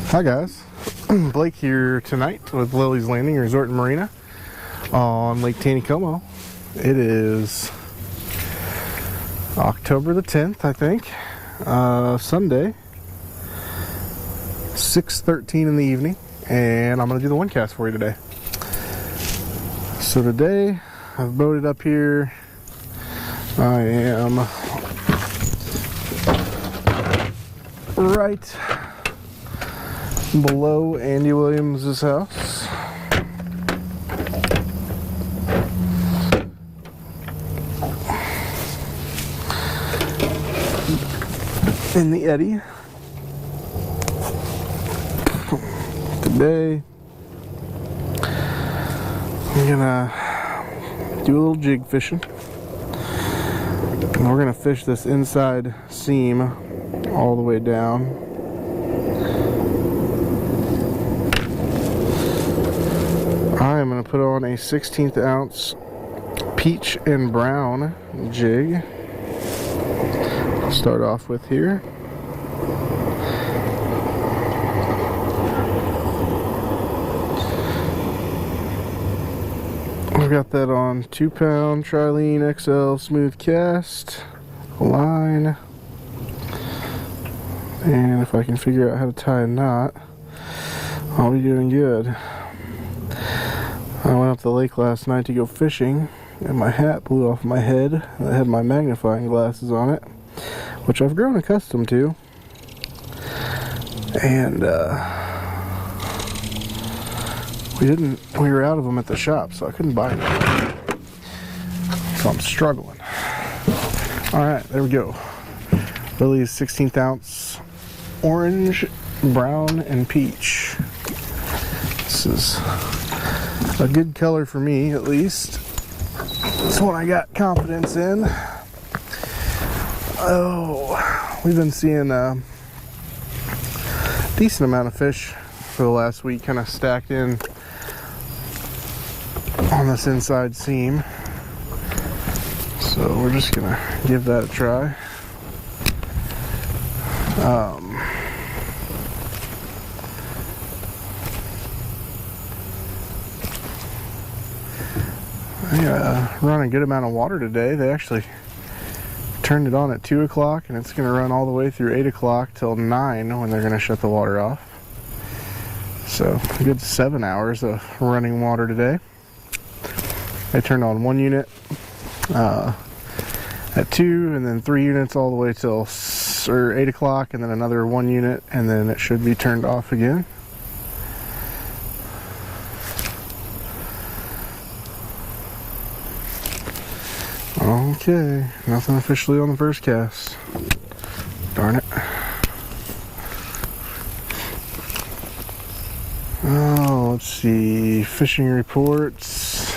Hi guys, Blake here tonight with Lilley's Landing Resort and Marina on Lake Taneycomo. It is October the 10th, I think, Sunday, 6:13 in the evening, and I'm going to do the wind cast for you today. So today, I've boated up here. I am right below Andy Williams' house. In the eddy. Today, I'm gonna do a little jig fishing. And we're gonna fish this inside seam all the way down. I am gonna put on a 1/16 ounce peach and brown jig. I'll start off with here. I've got that on 2-pound Trilene XL smooth cast line, and if I can figure out how to tie a knot, I'll be doing good. I went up the lake last night to go fishing, and my hat blew off my head. I had my magnifying glasses on it, which I've grown accustomed to, and we were out of them at the shop, so I couldn't buy them. So I'm struggling. Alright, there we go. Lilley's 1/16 ounce orange, brown, and peach. This is a good color for me, at least. It's one I got confidence in. Oh, we've been seeing a decent amount of fish for the last week, kind of stacked in on this inside seam, so we're just gonna give that a try. I run a good amount of water today. They actually turned it on at 2 o'clock, and it's gonna run all the way through 8 o'clock till 9 when they're gonna shut the water off. So a good 7 hours of running water today. I turned on 1 unit at 2, and then 3 units all the way till 8 o'clock, and then another 1 unit, and then it should be turned off again. Okay, nothing officially on the first cast. Darn it. Oh, let's see. Fishing reports.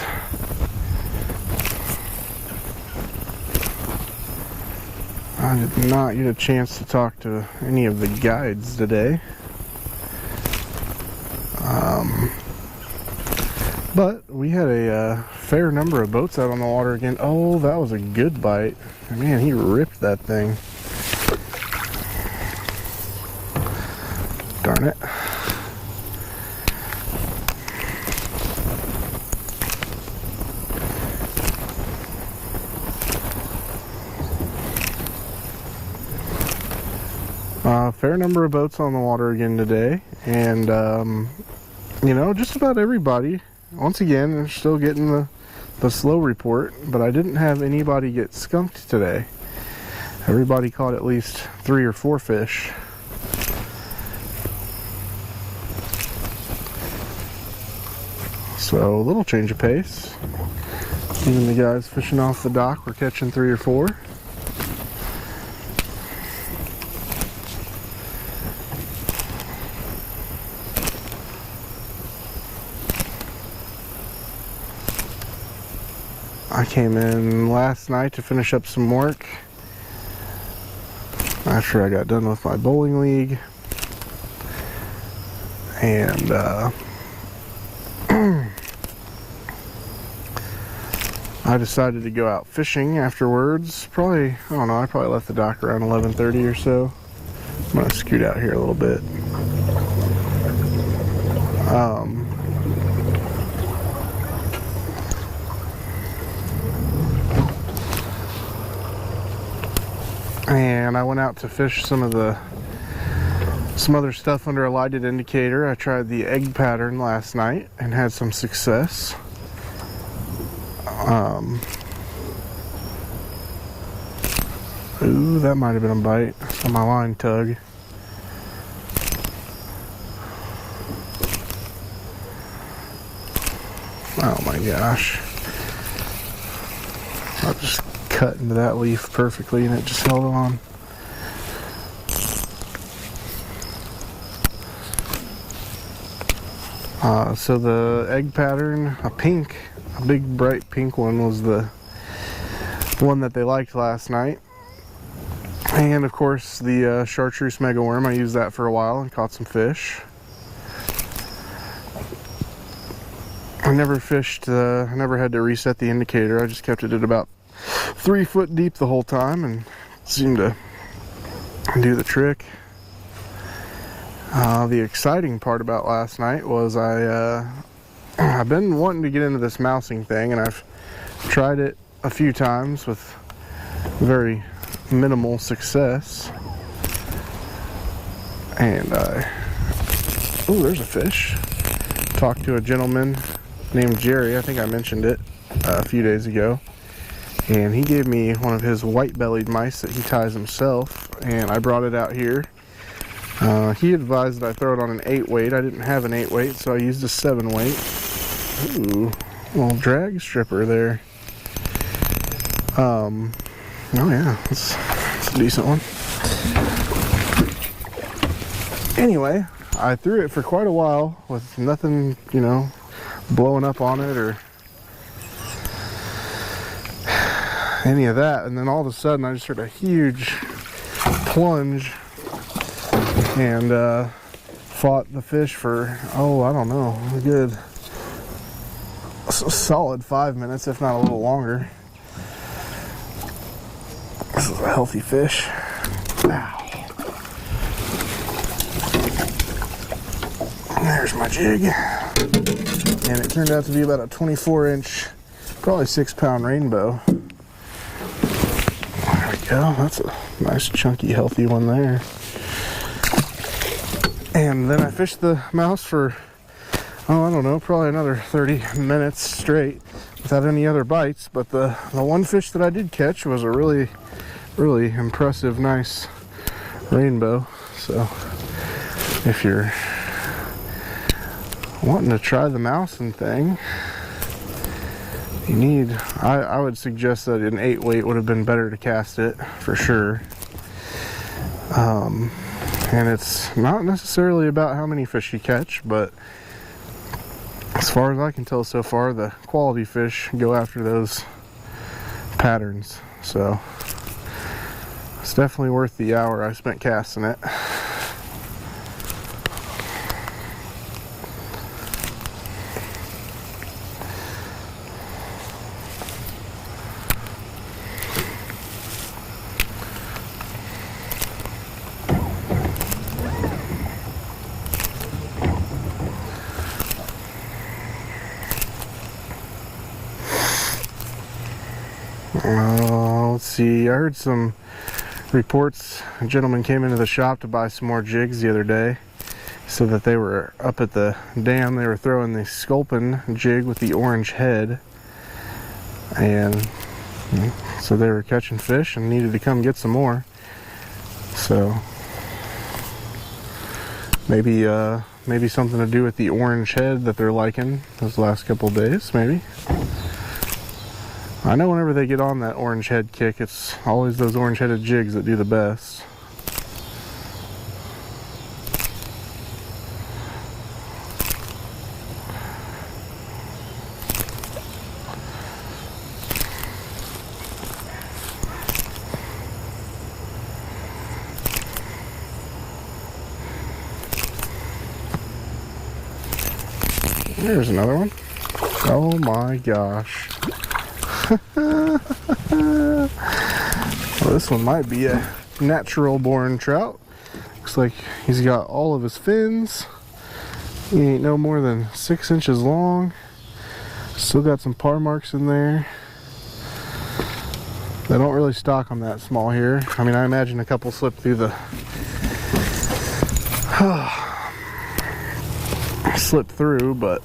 I did not get a chance to talk to any of the guides today. But we had a fair number of boats out on the water again. Oh, that was a good bite. Man, he ripped that thing. Darn it. Fair number of boats on the water again today, and you know, just about everybody. Once again, they're still getting the slow report, but I didn't have anybody get skunked today. Everybody caught at least 3 or 4 fish. So a little change of pace. Even the guys fishing off the dock were catching 3 or 4. I came in last night to finish up some work after I got done with my bowling league, and I decided to go out fishing afterwards. Probably, I don't know, I probably left the dock around 11:30 or so. I'm going to scoot out here a little bit. And I went out to fish some other stuff under a lighted indicator. I tried the egg pattern last night and had some success. Ooh, that might have been a bite on my line tug. Oh my gosh. I just cut into that leaf perfectly and it just held on. So the egg pattern, a big bright pink one, was the one that they liked last night. And of course the chartreuse mega worm, I used that for a while and caught some fish. I never fished, I never had to reset the indicator. I just kept it at about 3 foot deep the whole time and it seemed to do the trick. The exciting part about last night was I've been wanting to get into this mousing thing, and I've tried it a few times with very minimal success. And oh, there's a fish. Talked to a gentleman named Jerry, I think I mentioned it a few days ago, and he gave me one of his white-bellied mice that he ties himself, and I brought it out here. He advised that I throw it on an 8-weight. I didn't have an 8-weight, so I used a 7-weight. Ooh, little drag stripper there. Oh yeah, that's a decent one. Anyway, I threw it for quite a while with nothing, you know, blowing up on it or any of that, and then all of a sudden I just heard a huge plunge and fought the fish for, oh, I don't know, a good solid 5 minutes, if not a little longer. This is a healthy fish. Ow. There's my jig. And it turned out to be about a 24-inch, probably 6-pound rainbow. There we go. That's a nice, chunky, healthy one there. And then I fished the mouse for, oh, I don't know, probably another 30 minutes straight without any other bites. But the one fish that I did catch was a really, really impressive, nice rainbow. So if you're wanting to try the mousing thing, you need, I would suggest that an 8-weight would have been better to cast it for sure. And it's not necessarily about how many fish you catch, but as far as I can tell so far, the quality fish go after those patterns. So it's definitely worth the hour I spent casting it. Let's see, I heard some reports. A gentleman came into the shop to buy some more jigs the other day, so that they were up at the dam. They were throwing the sculpin jig with the orange head, and so they were catching fish and needed to come get some more. So maybe something to do with the orange head that they're liking those last couple of days, maybe. I know whenever they get on that orange head kick, it's always those orange headed jigs that do the best. There's another one. Oh my gosh. Well, this one might be a natural born trout. Looks like he's got all of his fins. He ain't no more than 6 inches long. Still got some par marks in there. They don't really stock them that small here. I mean, I imagine a couple slipped through the slipped through, but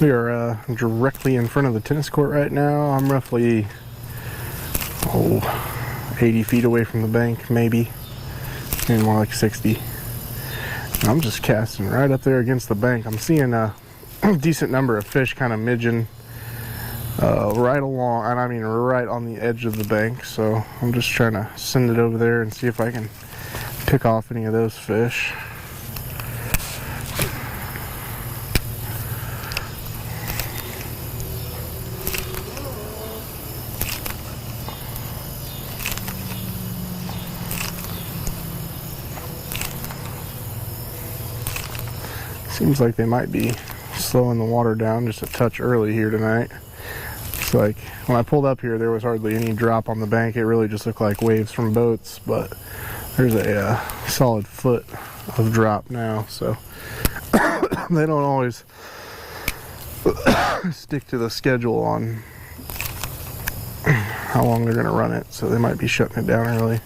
we are directly in front of the tennis court right now. I'm roughly 80 feet away from the bank, maybe. Maybe more like 60. And I'm just casting right up there against the bank. I'm seeing a decent number of fish kind of midging right along, and I mean right on the edge of the bank. So I'm just trying to send it over there and see if I can pick off any of those fish. Seems like they might be slowing the water down just a touch early here tonight. It's like when I pulled up here, there was hardly any drop on the bank. It really just looked like waves from boats, but there's a solid foot of drop now. So they don't always stick to the schedule on how long they're going to run it, so they might be shutting it down early.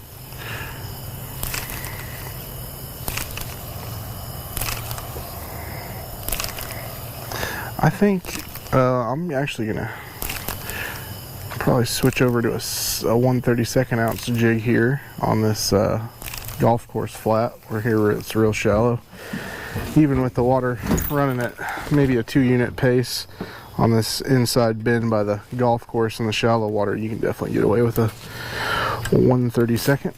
I think I'm actually gonna probably switch over to a 1/32 ounce jig here on this golf course flat. We're here where it's real shallow. Even with the water running at maybe a 2-unit pace on this inside bend by the golf course in the shallow water, you can definitely get away with a 1/32.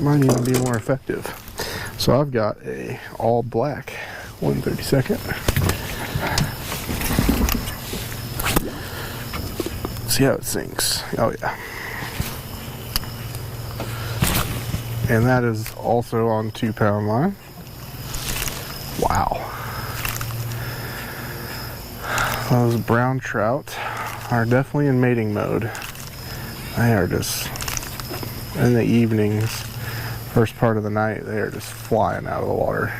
Might even be more effective. So I've got a all black 1/32. See how it sinks. Oh yeah. And that is also on 2-pound line. Wow. Those brown trout are definitely in mating mode. They are just, in the evenings, first part of the night, they are just flying out of the water.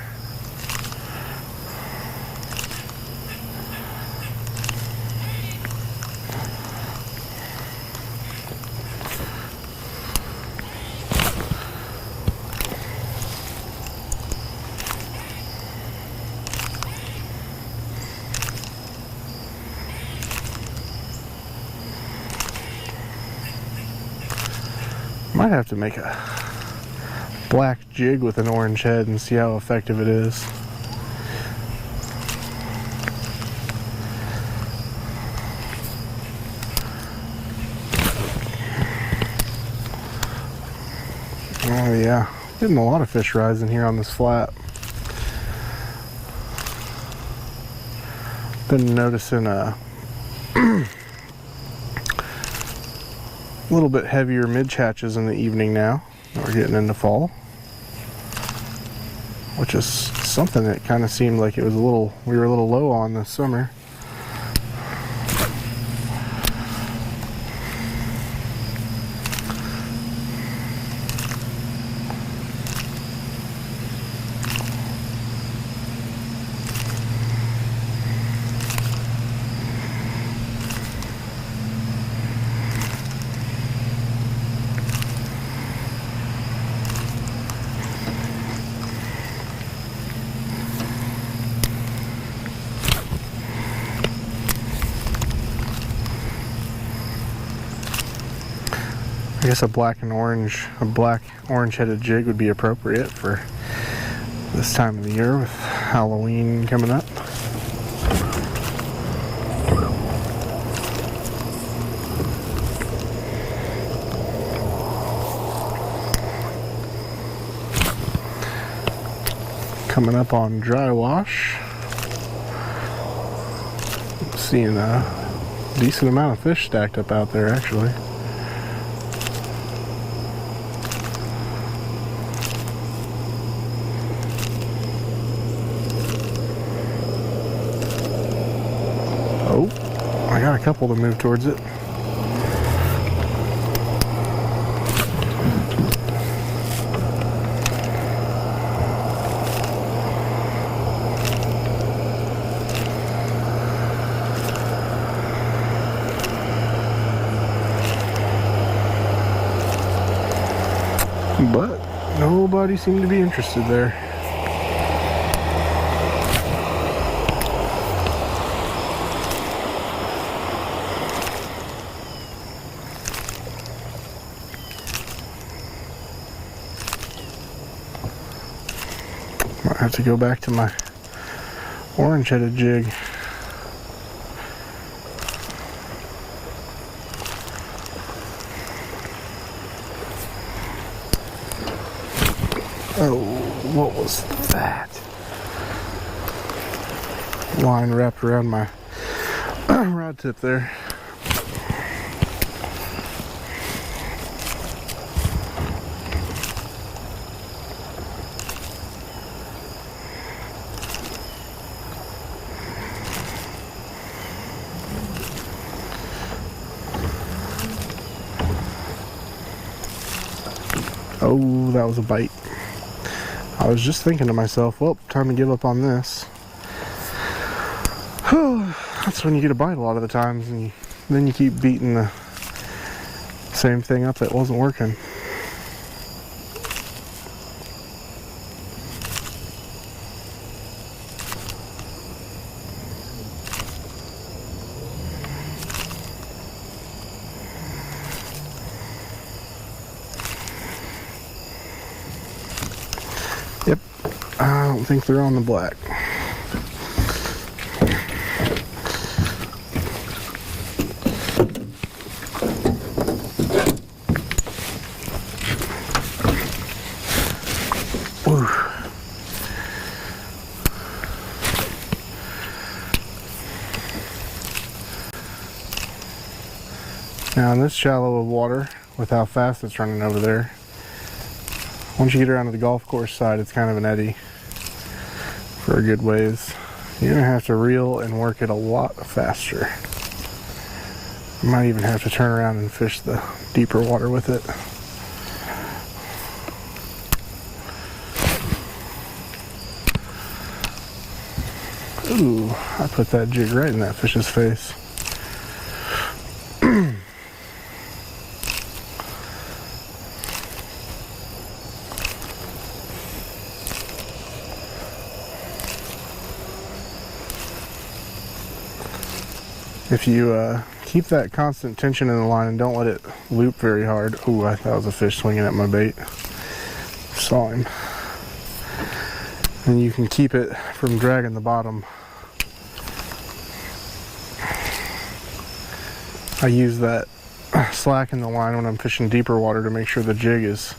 Might have to make a black jig with an orange head and see how effective it is. Oh yeah, getting a lot of fish rising here on this flat. Been noticing a little bit heavier midge hatches in the evening now. We're getting into fall, which is something that kind of seemed like it was we were a little low on this summer. I guess a black orange headed jig would be appropriate for this time of the year with Halloween coming up. Coming up on dry wash. Seeing a decent amount of fish stacked up out there actually. Oh, I got a couple to move towards it. But nobody seemed to be interested there. Might have to go back to my orange-headed jig. Oh, what was that? Line wrapped around my rod tip there. Oh, that was a bite. I was just thinking to myself, well, time to give up on this. That's when you get a bite a lot of the times, and then you keep beating the same thing up that wasn't working. Yep, I don't think they're on the black. Whew. Now in this shallow of water, with how fast it's running over there, once you get around to the golf course side, it's kind of an eddy for a good ways. You're gonna have to reel and work it a lot faster. You might even have to turn around and fish the deeper water with it. Ooh, I put that jig right in that fish's face. If you keep that constant tension in the line and don't let it loop very hard. Ooh, I thought it was a fish swinging at my bait. Saw him. And you can keep it from dragging the bottom. I use that slack in the line when I'm fishing deeper water to make sure the jig is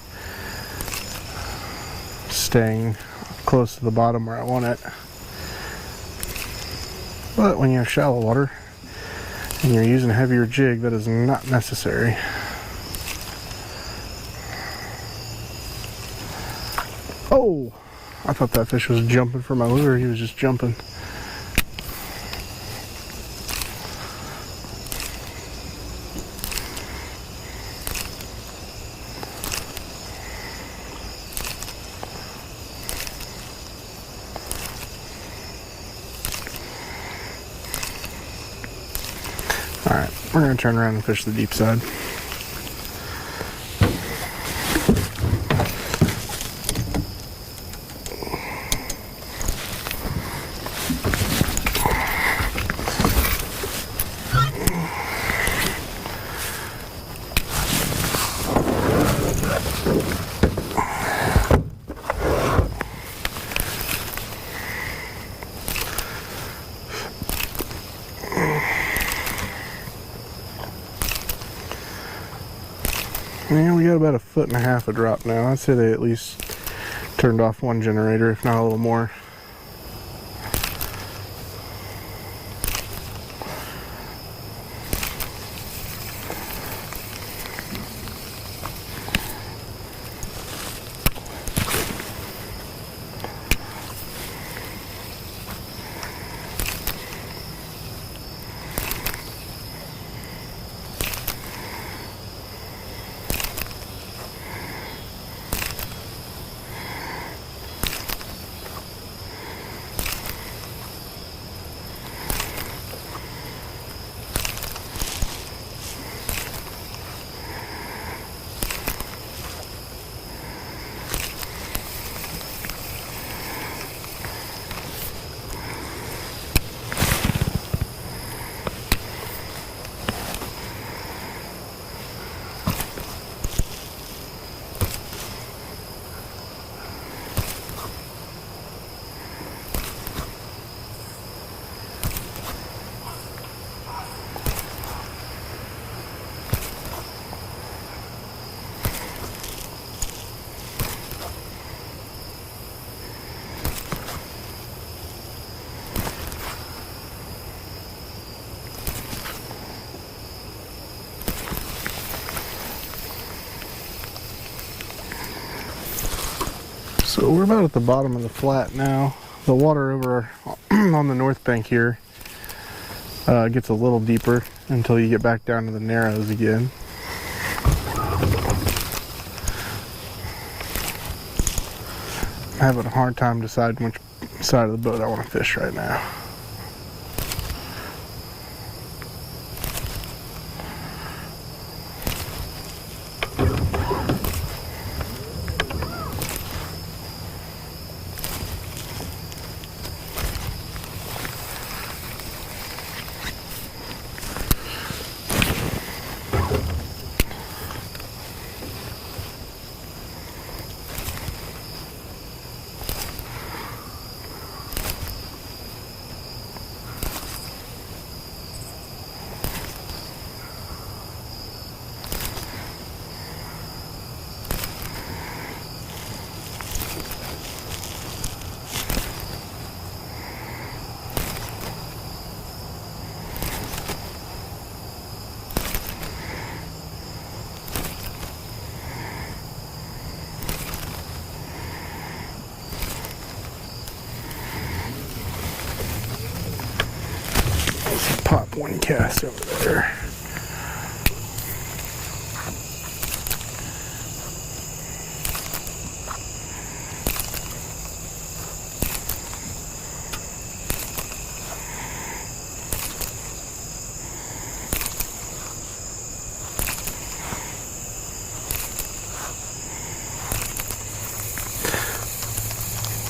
staying close to the bottom where I want it. But when you have shallow water and you're using a heavier jig, that is not necessary. Oh, I thought that fish was jumping for my lure. He was just jumping. Alright, we're going to turn around and fish the deep side. Yeah, we got about 1.5 feet of drop now. I'd say they at least Turned off one generator, if not a little more. So we're about at the bottom of the flat now. The water over on the north bank here gets a little deeper until you get back down to the narrows again. I'm having a hard time deciding which side of the boat I want to fish right now. Pop one cast over there.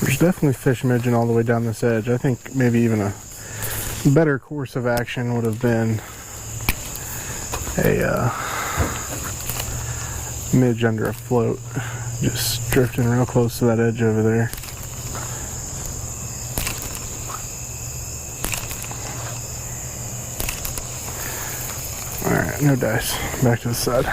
There's definitely fish midging all the way down this edge. I think maybe even a better course of action would have been a midge under a float, just drifting real close to that edge over there. Alright, no dice. Back to the side.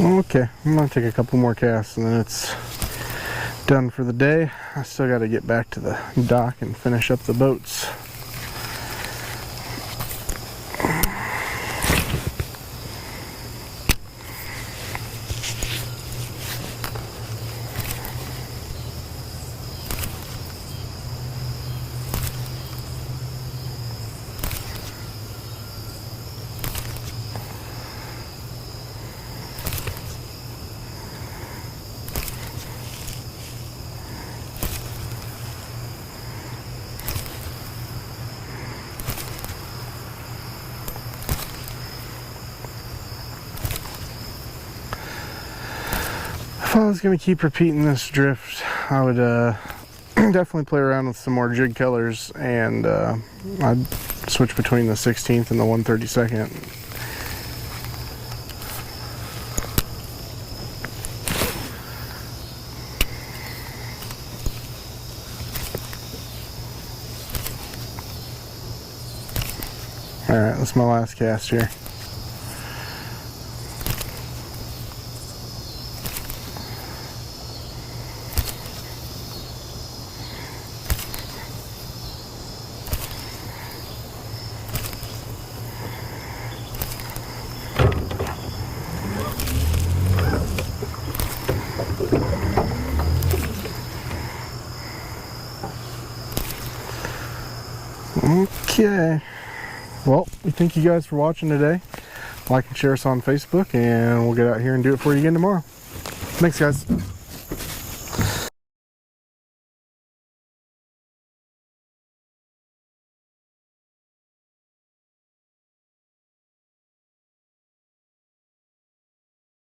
Okay, I'm gonna take a couple more casts and then it's done for the day. I still got to get back to the dock and finish up the boats. If I was going to keep repeating this drift, I would definitely play around with some more jig colors, and I'd switch between the 16th and the 132nd. Alright, that's my last cast here. Okay. Well, we thank you guys for watching today. Like and share us on Facebook, and we'll get out here and do it for you again tomorrow. Thanks, guys.